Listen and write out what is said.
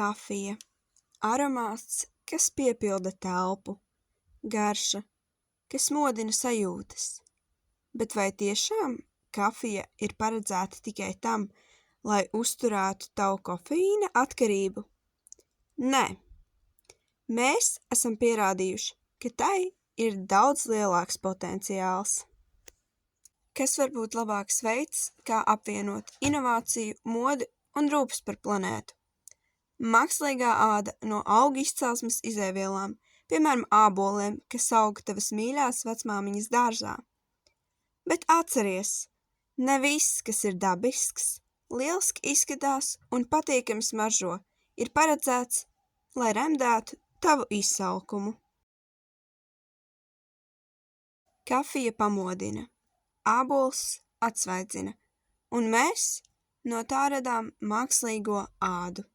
Kafija. Aromāts, kas piepilda telpu. Garša, kas modina sajūtas. Bet vai tiešām kafija ir paredzēta tikai tam, lai uzturētu tavu kofeīna atkarību? Nē. Mēs esam pierādījuši, ka tai ir daudz lielāks potenciāls. Kas var būt labāks veids, kā apvienot inovāciju, modi un rūpes par planētu? Mākslīgā āda no augu izcelsmes izēvielām, piemēram, āboliem, kas aug tavas mīļās vecmāmiņas dārzā. Bet atceries, ne viss, kas ir dabisks, lieliski izskatās un patīkami smaržo, ir paredzēts, lai remdētu tavu izsalkumu. Kafija pamodina, ābols atsvaidzina, un mēs no tā radām mākslīgo ādu.